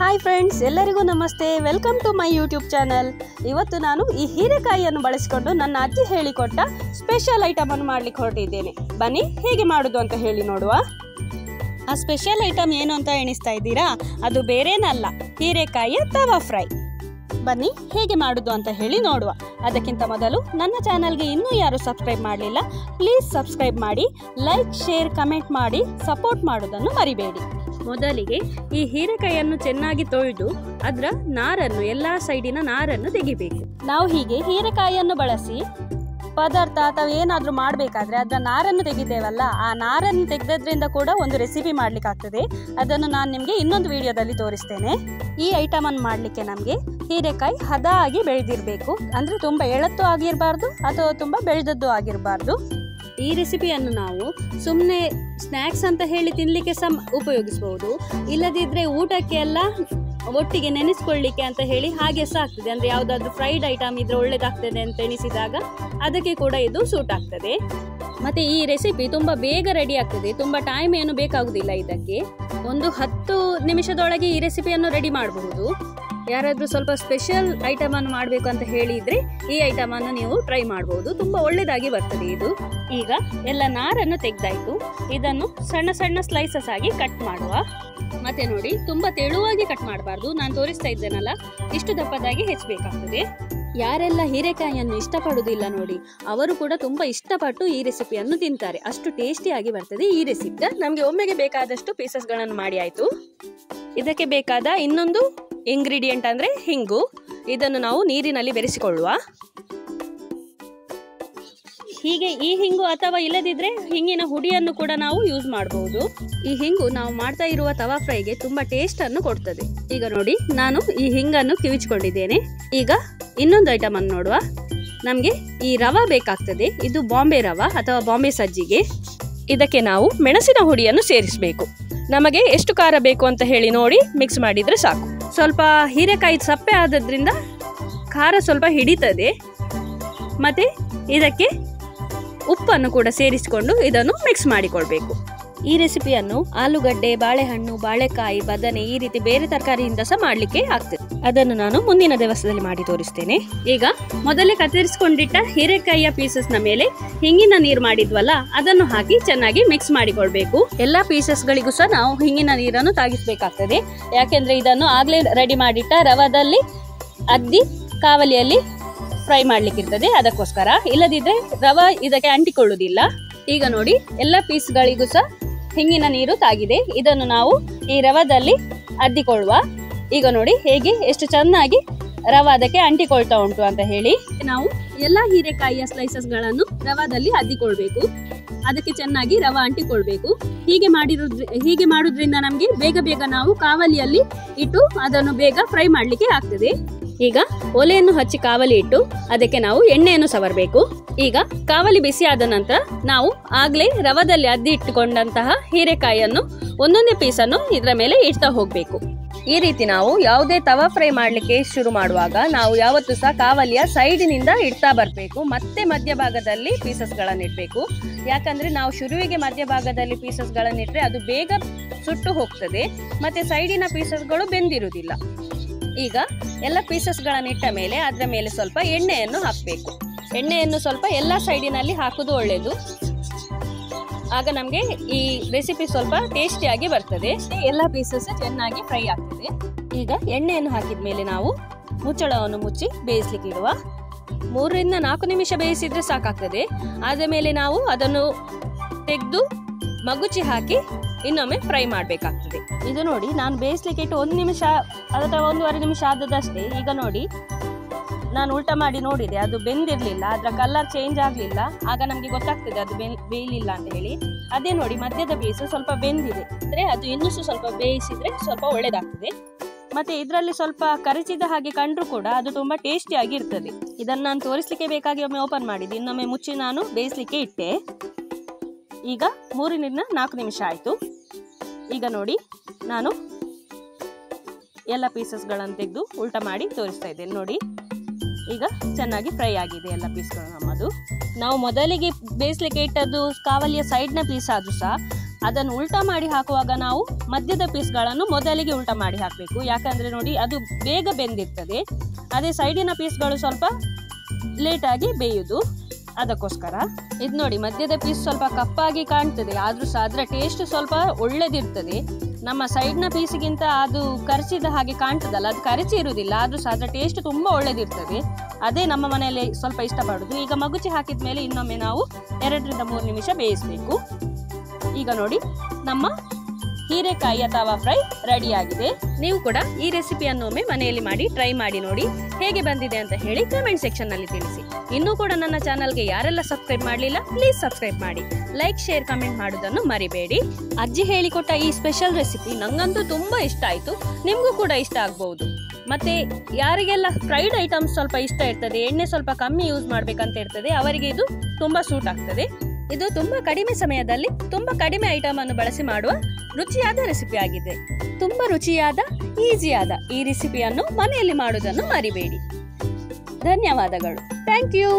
Hi friends, ಎಲ್ಲರಿಗೂ ನಮಸ್ತೆ. Welcome to my YouTube channel. ಇವತ್ತು ನಾನು ಈ ಹೀರೆಕಾಯಿಯನ್ನು ಬಳಸಿಕೊಂಡು ನನ್ನ ಅಜ್ಜಿ ಹೇಳಿಕೊಟ್ಟ ಸ್ಪೆಷಲ್ ಐಟಮ್ ಅನ್ನು ಮಾಡಲಿಕ್ಕೆ ಹೊರಟಿದ್ದೇನೆ. ಬನ್ನಿ ಹೇಗೆ ಮಾಡೋದು ಅಂತ ಹೇಳಿ ನೋಡುವ. ಆ ಸ್ಪೆಷಲ್ ಐಟಮ್ ಏನು ಅಂತ ಎಣಿಸ್ತಾ ಇದ್ದೀರಾ? ಅದು ಬೇರೇನಲ್ಲ, ಹೀರೆಕಾಯಿಯ ತವಾ ಫ್ರೈ. ಬನ್ನಿ ಹೇಗೆ ಮಾಡೋದು ಅಂತ ಹೇಳಿ ನೋಡುವ. ಅದಕ್ಕಿಂತ ಮೊದಲು ನನ್ನ ಚಾನಲ್ಗೆ ಇನ್ನೂ ಯಾರು ಸಬ್ಸ್ಕ್ರೈಬ್ ಮಾಡಲಿಲ್ಲ, ಪ್ಲೀಸ್ ಸಬ್ಸ್ಕ್ರೈಬ್ ಮಾಡಿ, ಲೈಕ್, ಶೇರ್, ಕಮೆಂಟ್ ಮಾಡಿ ಸಪೋರ್ಟ್ ಮಾಡೋದನ್ನು ಮರಿಬೇಡಿ. ಮೊದಲಿಗೆ ಈ ಹೀರೆಕಾಯಿಯನ್ನು ಚೆನ್ನಾಗಿ ತೊಳೆದು ಅದರ ನಾರನ್ನು, ಎಲ್ಲ ಸೈಡಿನ ನಾರನ್ನು ತೆಗಿಬೇಕು. ನಾವು ಹೀಗೆ ಹೀರೆಕಾಯಿಯನ್ನು ಬಳಸಿ ಪದಾರ್ಥ ಅಥವಾ ಏನಾದರೂ ಮಾಡಬೇಕಾದ್ರೆ ಅದರ ನಾರನ್ನು ತೆಗಿತೇವಲ್ಲ, ಆ ನಾರನ್ನು ತೆಗೆದ್ರಿಂದ ಕೂಡ ಒಂದು ರೆಸಿಪಿ ಮಾಡಲಿಕ್ಕೆ ಆಗ್ತದೆ. ಅದನ್ನು ನಾನು ನಿಮಗೆ ಇನ್ನೊಂದು ವಿಡಿಯೋದಲ್ಲಿ ತೋರಿಸ್ತೇನೆ. ಈ ಐಟಮ್ ಅನ್ನು ಮಾಡಲಿಕ್ಕೆ ನಮಗೆ ಹೀರೆಕಾಯಿ ಹದ ಆಗಿ ಬೆಳೆದಿರಬೇಕು. ಅಂದರೆ ತುಂಬ ಎಳತ್ತು ಆಗಿರಬಾರ್ದು ಅಥವಾ ತುಂಬ ಬೆಳೆದದ್ದು ಆಗಿರಬಾರ್ದು. ಈ ರೆಸಿಪಿಯನ್ನು ನಾವು ಸುಮ್ಮನೆ ಸ್ನ್ಯಾಕ್ಸ್ ಅಂತ ಹೇಳಿ ತಿನ್ನಲಿಕ್ಕೆ ಸಹ ಉಪಯೋಗಿಸ್ಬೋದು. ಇಲ್ಲದಿದ್ದರೆ ಊಟಕ್ಕೆ ಎಲ್ಲ ಒಟ್ಟಿಗೆ ನೆನೆಸ್ಕೊಳ್ಳಿಕ್ಕೆ ಅಂತ ಹೇಳಿ ಹಾಗೆ ಸಹ ಆಗ್ತದೆ. ಅಂದರೆ ಯಾವುದಾದ್ರೂ ಫ್ರೈಡ್ ಐಟಮ್ ಇದ್ರೆ ಒಳ್ಳೇದಾಗ್ತದೆ ಅಂತ ಎಣಿಸಿದಾಗ ಅದಕ್ಕೆ ಕೂಡ ಇದು ಸೂಟ್ ಆಗ್ತದೆ. ಮತ್ತು ಈ ರೆಸಿಪಿ ತುಂಬ ಬೇಗ ರೆಡಿ ಆಗ್ತದೆ, ತುಂಬ ಟೈಮ್ ಏನು ಬೇಕಾಗುವುದಿಲ್ಲ. ಇದಕ್ಕೆ ಒಂದು 10 ನಿಮಿಷದೊಳಗೆ ಈ ರೆಸಿಪಿಯನ್ನು ರೆಡಿ ಮಾಡಬಹುದು. ಯಾರಾದರೂ ಸ್ವಲ್ಪ ಸ್ಪೆಷಲ್ ಐಟಮ್ ಅನ್ನು ಮಾಡಬೇಕು ಅಂತ ಹೇಳಿದರೆ ಈ ಐಟಮ್ ಅನ್ನು ನೀವು ಟ್ರೈ ಮಾಡಬಹುದು. ತುಂಬ ಒಳ್ಳೆಯದಾಗಿ ಬರ್ತದೆ ಇದು. ಈಗ ಎಲ್ಲ ನಾರನ್ನು ತೆಗೆದಾಯಿತು. ಇದನ್ನು ಸಣ್ಣ ಸಣ್ಣ ಸ್ಲೈಸಸ್ ಆಗಿ ಕಟ್ ಮಾಡುವ. ಮತ್ತೆ ನೋಡಿ, ತುಂಬ ತೆಳುವಾಗಿ ಕಟ್ ಮಾಡಬಾರ್ದು. ನಾನು ತೋರಿಸ್ತಾ ಇದ್ದೇನಲ್ಲ, ಇಷ್ಟು ದಪ್ಪದಾಗಿ ಹೆಚ್ಚಬೇಕಾಗ್ತದೆ. ಯಾರೆಲ್ಲ ಹೀರೆಕಾಯಿಯನ್ನು ಇಷ್ಟಪಡುವುದಿಲ್ಲ ನೋಡಿ, ಅವರು ಕೂಡ ತುಂಬ ಇಷ್ಟಪಟ್ಟು ಈ ರೆಸಿಪಿಯನ್ನು ತಿಂತಾರೆ. ಅಷ್ಟು ಟೇಸ್ಟಿಯಾಗಿ ಬರ್ತದೆ ಈ ರೆಸಿಪಿ. ನಮಗೆ ಒಮ್ಮೆಗೆ ಬೇಕಾದಷ್ಟು ಪೀಸಸ್ಗಳನ್ನು ಮಾಡಿ ಆಯಿತು. ಇದಕ್ಕೆ ಬೇಕಾದ ಇನ್ನೊಂದು ಇಂಗ್ರೀಡಿಯೆಂಟ್ ಅಂದರೆ ಹಿಂಗು. ಇದನ್ನು ನಾವು ನೀರಿನಲ್ಲಿ ಬೆರೆಸಿಕೊಳ್ಳುವ. ಹೀಗೆ ಈ ಹಿಂಗು ಅಥವಾ ಇಲ್ಲದಿದ್ದರೆ ಹಿಂಗಿನ ಹುಡಿಯನ್ನು ಕೂಡ ನಾವು ಯೂಸ್ ಮಾಡಬಹುದು. ಈ ಹಿಂಗು ನಾವು ಮಾಡ್ತಾ ಇರುವ ತವಾ ಫ್ರೈಗೆ ತುಂಬ ಟೇಸ್ಟನ್ನು ಕೊಡ್ತದೆ. ಈಗ ನೋಡಿ, ನಾನು ಈ ಹಿಂಗನ್ನು ಕಿವಿಚಿಕೊಂಡಿದ್ದೇನೆ. ಈಗ ಇನ್ನೊಂದು ಐಟಮ್ ಅನ್ನು ನೋಡುವ. ನಮಗೆ ಈ ರವಾ ಬೇಕಾಗ್ತದೆ. ಇದು ಬಾಂಬೆ ರವಾ ಅಥವಾ ಬಾಂಬೆ ಸಜ್ಜಿಗೆ. ಇದಕ್ಕೆ ನಾವು ಮೆಣಸಿನ ಹುಡಿಯನ್ನು ಸೇರಿಸಬೇಕು. ನಮಗೆ ಎಷ್ಟು ಖಾರ ಬೇಕು ಅಂತ ಹೇಳಿ ನೋಡಿ ಮಿಕ್ಸ್ ಮಾಡಿದರೆ ಸಾಕು. ಸ್ವಲ್ಪ ಹೀರೆಕಾಯಿ ಸಪ್ಪೆ ಆದದ್ರಿಂದ ಖಾರ ಸ್ವಲ್ಪ ಹಿಡಿತದೆ. ಮತ್ತು ಇದಕ್ಕೆ ಉಪ್ಪನ್ನು ಕೂಡ ಸೇರಿಸಿಕೊಂಡು ಇದನ್ನು ಮಿಕ್ಸ್ ಮಾಡಿಕೊಳ್ಬೇಕು. ಈ ರೆಸಿಪಿಯನ್ನು ಆಲೂಗಡ್ಡೆ, ಬಾಳೆಹಣ್ಣು, ಬಾಳೆಕಾಯಿ, ಬದನೆ ಈ ರೀತಿ ಬೇರೆ ತರಕಾರಿಯಿಂದ ಸಹ ಮಾಡಲಿಕ್ಕೆ ಆಗ್ತದೆ. ಅದನ್ನು ನಾನು ಮುಂದಿನ ದಿವಸದಲ್ಲಿ ಮಾಡಿ ತೋರಿಸ್ತೇನೆ. ಈಗ ಮೊದಲೇ ಕತ್ತರಿಸಿಕೊಂಡಿಟ್ಟ ಹೀರೆಕಾಯಿಯ ಪೀಸಸ್ನ ಮೇಲೆ ಹಿಂಗಿನ ನೀರು ಮಾಡಿದ್ವಲ್ಲ, ಅದನ್ನು ಹಾಕಿ ಚೆನ್ನಾಗಿ ಮಿಕ್ಸ್ ಮಾಡಿಕೊಳ್ಬೇಕು. ಎಲ್ಲ ಪೀಸಸ್ಗಳಿಗೂ ಸಹ ನಾವು ಹಿಂಗಿನ ನೀರನ್ನು ತಾಗಿಸಬೇಕಾಗ್ತದೆ. ಯಾಕೆಂದರೆ ಇದನ್ನು ಆಗಲೇ ರೆಡಿ ಮಾಡಿಟ್ಟ ರವಾದಲ್ಲಿ ಅದ್ದಿ ಕಾವಲಿಯಲ್ಲಿ ಫ್ರೈ ಮಾಡ್ಲಿಕ್ಕಿರ್ತದೆ, ಅದಕ್ಕೋಸ್ಕರ. ಇಲ್ಲದಿದ್ದರೆ ರವಾ ಇದಕ್ಕೆ ಅಂಟಿಕೊಳ್ಳುವುದಿಲ್ಲ. ಈಗ ನೋಡಿ, ಎಲ್ಲ ಪೀಸ್ಗಳಿಗೂ ಸಹ ಹಿಂಗಿನ ನೀರು ತಾಗಿದೆ. ಇದನ್ನು ನಾವು ಈ ರವಾದಲ್ಲಿ ಅದ್ದಿಕೊಳ್ಳುವ. ಈಗ ನೋಡಿ ಹೇಗೆ ಎಷ್ಟು ಚೆನ್ನಾಗಿ ರವಾ ಅದಕ್ಕೆ ಅಂಟಿಕೊಳ್ತಾ ಉಂಟು ಅಂತ ಹೇಳಿ. ನಾವು ಎಲ್ಲ ಹೀರೆಕಾಯಿಯ ಸ್ಲೈಸಸ್ಗಳನ್ನು ರವಾದಲ್ಲಿ ಅದ್ದಿಕೊಳ್ಬೇಕು. ಅದಕ್ಕೆ ಚೆನ್ನಾಗಿ ರವಾ ಅಂಟಿಕೊಳ್ಬೇಕು. ಹೀಗೆ ಮಾಡೋದ್ರಿಂದ ನಮಗೆ ಬೇಗ ಬೇಗ ನಾವು ಕಾವಲಿಯಲ್ಲಿ ಇಟ್ಟು ಅದನ್ನು ಬೇಗ ಫ್ರೈ ಮಾಡಲಿಕ್ಕೆ ಆಗ್ತದೆ. ಈಗ ಒಲೆಯನ್ನು ಹಚ್ಚಿ ಕಾವಲಿ ಇಟ್ಟು ಅದಕ್ಕೆ ನಾವು ಎಣ್ಣೆಯನ್ನು ಸವರಬೇಕು. ಈಗ ಕಾವಲಿ ಬಿಸಿ ಆದ ನಂತರ ನಾವು ಆಗ್ಲೇ ರವದಲ್ಲಿ ಅದ್ದಿ ಇಟ್ಟುಕೊಂಡಂತಹ ಹೀರೆಕಾಯಿಯನ್ನು ಒಂದೊಂದೇ ಪೀಸನ್ನು ಇದರ ಮೇಲೆ ಇಡ್ತಾ ಹೋಗಬೇಕು. ಈ ರೀತಿ ನಾವು ಯಾವುದೇ ತವಾ ಫ್ರೈ ಮಾಡಲಿಕ್ಕೆ ಶುರು ಮಾಡುವಾಗ ನಾವು ಯಾವತ್ತೂ ಸಹ ಕಾವಲಿಯ ಸೈಡಿನಿಂದ ಇಡ್ತಾ ಬರಬೇಕು. ಮತ್ತೆ ಮಧ್ಯಭಾಗದಲ್ಲಿ ಪೀಸಸ್ಗಳನ್ನು ಇಡಬೇಕು. ಯಾಕಂದರೆ ನಾವು ಶುರುವಿಗೆ ಮಧ್ಯಭಾಗದಲ್ಲಿ ಪೀಸಸ್ಗಳನ್ನು ಇಟ್ಟರೆ ಅದು ಬೇಗ ಸುಟ್ಟು ಹೋಗ್ತದೆ, ಮತ್ತು ಸೈಡಿನ ಪೀಸಸ್ಗಳು ಬೆಂದಿರುವುದಿಲ್ಲ. ಈಗ ಎಲ್ಲ ಪೀಸಸ್ಗಳನ್ನು ಇಟ್ಟ ಮೇಲೆ ಅದರ ಮೇಲೆ ಸ್ವಲ್ಪ ಎಣ್ಣೆಯನ್ನು ಹಾಕಬೇಕು. ಎಣ್ಣೆಯನ್ನು ಸ್ವಲ್ಪ ಎಲ್ಲ ಸೈಡಿನಲ್ಲಿ ಹಾಕೋದು ಒಳ್ಳೆಯದು. ಆಗ ನಮಗೆ ಈ ರೆಸಿಪಿ ಸ್ವಲ್ಪ ಟೇಸ್ಟಿಯಾಗಿ ಬರ್ತದೆ. ಎಲ್ಲ ಪೀಸಸ್ ಚೆನ್ನಾಗಿ ಫ್ರೈ ಆಗ್ತದೆ. ಈಗ ಎಣ್ಣೆಯನ್ನು ಹಾಕಿದ ಮೇಲೆ ನಾವು ಮುಚ್ಚಳವನ್ನು ಮುಚ್ಚಿ ಬೇಯಿಸ್ಲಿಕ್ಕೆ ಇಡುವ. 3 ರಿಂದ 4 ನಿಮಿಷ ಬೇಯಿಸಿದ್ರೆ ಸಾಕಾಗ್ತದೆ. ಆದ ಮೇಲೆ ನಾವು ಅದನ್ನು ತೆಗೆದು ಮಗುಚಿ ಹಾಕಿ ಇನ್ನೊಮ್ಮೆ ಫ್ರೈ ಮಾಡಬೇಕಾಗ್ತದೆ. ಇದು ನೋಡಿ, ನಾನು ಬೇಯಿಸ್ಲಿಕ್ಕೆ ಇಟ್ಟು 1 ನಿಮಿಷ ಅಥವಾ 1.5 ನಿಮಿಷ ಆದದಷ್ಟೇ. ಈಗ ನೋಡಿ, ನಾನು ಉಲ್ಟಾ ಮಾಡಿ ನೋಡಿದೆ, ಅದು ಬೆಂದಿರಲಿಲ್ಲ, ಅದರ ಕಲರ್ ಚೇಂಜ್ ಆಗಲಿಲ್ಲ. ಆಗ ನಮಗೆ ಗೊತ್ತಾಗ್ತದೆ ಅದು ಬೇಯಲಿಲ್ಲ ಅಂತ ಹೇಳಿ. ಅದೇ ನೋಡಿ, ಮಧ್ಯದ ಪೀಸು ಸ್ವಲ್ಪ ಬೆಂದಿದೆ. ಅಂದರೆ ಅದು ಇನ್ನೂ ಸ್ವಲ್ಪ ಬೇಯಿಸಿದರೆ ಸ್ವಲ್ಪ ಒಳ್ಳೆಯದಾಗ್ತದೆ. ಮತ್ತು ಇದರಲ್ಲಿ ಸ್ವಲ್ಪ ಕರಚಿದ ಹಾಗೆ ಕಂಡ್ರೂ ಕೂಡ ಅದು ತುಂಬ ಟೇಸ್ಟಿಯಾಗಿ ಇರ್ತದೆ. ಇದನ್ನು ನಾನು ತೋರಿಸಲಿಕ್ಕೆ ಬೇಕಾಗಿ ಒಮ್ಮೆ ಓಪನ್ ಮಾಡಿದ್ದು, ಇನ್ನೊಮ್ಮೆ ಮುಚ್ಚಿ ನಾನು ಬೇಯಿಸಲಿಕ್ಕೆ ಇಟ್ಟೆ. ಈಗ 3 ರಿಂದ 4 ನಿಮಿಷ ಆಯಿತು. ಈಗ ನೋಡಿ, ನಾನು ಎಲ್ಲ ಪೀಸಸ್ಗಳನ್ನು ತೆಗೆದು ಉಲ್ಟಾ ಮಾಡಿ ತೋರಿಸ್ತಾ ಇದ್ದೇನೆ. ನೋಡಿ, ಈಗ ಚೆನ್ನಾಗಿ ಫ್ರೈ ಆಗಿದೆ ಎಲ್ಲ ಪೀಸ್ಗಳು ನಮ್ಮದು. ನಾವು ಮೊದಲಿಗೆ ಬೇಯಿಸಲಿಕ್ಕೆ ಇಟ್ಟದ್ದು ಕಾವಲಿಯ ಸೈಡ್ನ ಪೀಸ್ ಆದರೂ ಸಹ ಅದನ್ನು ಉಲ್ಟಾ ಮಾಡಿ ಹಾಕುವಾಗ ನಾವು ಮಧ್ಯದ ಪೀಸ್ಗಳನ್ನು ಮೊದಲಿಗೆ ಉಲ್ಟಾ ಮಾಡಿ ಹಾಕಬೇಕು. ಯಾಕಂದರೆ ನೋಡಿ ಅದು ಬೇಗ ಬೆಂದಿರ್ತದೆ. ಅದೇ ಸೈಡಿನ ಪೀಸ್ಗಳು ಸ್ವಲ್ಪ ಲೇಟಾಗಿ ಬೇಯುವುದು, ಅದಕ್ಕೋಸ್ಕರ. ಇದು ನೋಡಿ ಮಧ್ಯದ ಪೀಸ್ ಸ್ವಲ್ಪ ಕಪ್ಪಾಗಿ ಕಾಣ್ತದೆ, ಆದರೂ ಸಹ ಅದರ ಟೇಸ್ಟ್ ಸ್ವಲ್ಪ ಒಳ್ಳೆದಿರ್ತದೆ. ನಮ್ಮ ಸೈಡ್ನ ಪೀಸಿಗಿಂತ ಅದು ಕರಚಿದ ಹಾಗೆ ಕಾಣ್ತದಲ್ಲ, ಅದು ಕರಚಿ ಇರುವುದಿಲ್ಲ, ಆದರೂ ಸಹ ಅದರ ಟೇಸ್ಟ್ ತುಂಬ ಒಳ್ಳೆದಿರ್ತದೆ. ಅದೇ ನಮ್ಮ ಮನೆಯಲ್ಲಿ ಸ್ವಲ್ಪ ಇಷ್ಟಪಡೋದು. ಈಗ ಮಗುಚಿ ಹಾಕಿದ ಮೇಲೆ ಇನ್ನೊಮ್ಮೆ ನಾವು 2 ರಿಂದ 3 ನಿಮಿಷ ಬೇಯಿಸಬೇಕು. ಈಗ ನೋಡಿ ನಮ್ಮ ಹೀರೆಕಾಯಿಯ ತವಾ ಫ್ರೈ ರೆಡಿಯಾಗಿದೆ. ನೀವು ಕೂಡ ಈ ರೆಸಿಪಿಯನ್ನು ಒಮ್ಮೆ ಮನೆಯಲ್ಲಿ ಮಾಡಿ ಟ್ರೈ ಮಾಡಿ ನೋಡಿ, ಹೇಗೆ ಬಂದಿದೆ ಅಂತ ಹೇಳಿ ಕಮೆಂಟ್ ಸೆಕ್ಷನ್ನಲ್ಲಿ ತಿಳಿಸಿ. ಇನ್ನೂ ಕೂಡ ನನ್ನ ಚಾನಲ್ಗೆ ಯಾರೆಲ್ಲ ಸಬ್ಸ್ಕ್ರೈಬ್ ಮಾಡಲಿಲ್ಲ ಪ್ಲೀಸ್ ಸಬ್ಸ್ಕ್ರೈಬ್ ಮಾಡಿ, ಲೈಕ್ ಶೇರ್ ಕಮೆಂಟ್ ಮಾಡೋದನ್ನು ಮರಿಬೇಡಿ. ಅಜ್ಜಿ ಹೇಳಿಕೊಟ್ಟ ಈ ಸ್ಪೆಷಲ್ ರೆಸಿಪಿ ನಂಗಂತೂ ತುಂಬ ಇಷ್ಟ ಆಯಿತು, ನಿಮಗೂ ಕೂಡ ಇಷ್ಟ ಆಗ್ಬಹುದು. ಮತ್ತೆ ಯಾರಿಗೆಲ್ಲ ಫ್ರೈಡ್ ಐಟಮ್ಸ್ ಸ್ವಲ್ಪ ಇಷ್ಟ ಇರ್ತದೆ, ಎಣ್ಣೆ ಸ್ವಲ್ಪ ಕಮ್ಮಿ ಯೂಸ್ ಮಾಡಬೇಕಂತ ಇರ್ತದೆ, ಅವರಿಗೆ ಇದು ತುಂಬ ಸೂಟ್ ಆಗ್ತದೆ. ಇದು ತುಂಬ ಕಡಿಮೆ ಸಮಯದಲ್ಲಿ ತುಂಬ ಕಡಿಮೆ ಐಟಮ್ ಅನ್ನು ಬಳಸಿ ಮಾಡುವ ರುಚಿಯಾದ ರೆಸಿಪಿ ಆಗಿದೆ. ತುಂಬ ರುಚಿಯಾದ ಈಸಿಯಾದ ಈ ರೆಸಿಪಿಯನ್ನು ಮನೆಯಲ್ಲಿ ಮಾಡುವುದನ್ನು ಮರಿಬೇಡಿ. ಧನ್ಯವಾದಗಳು. Thank you.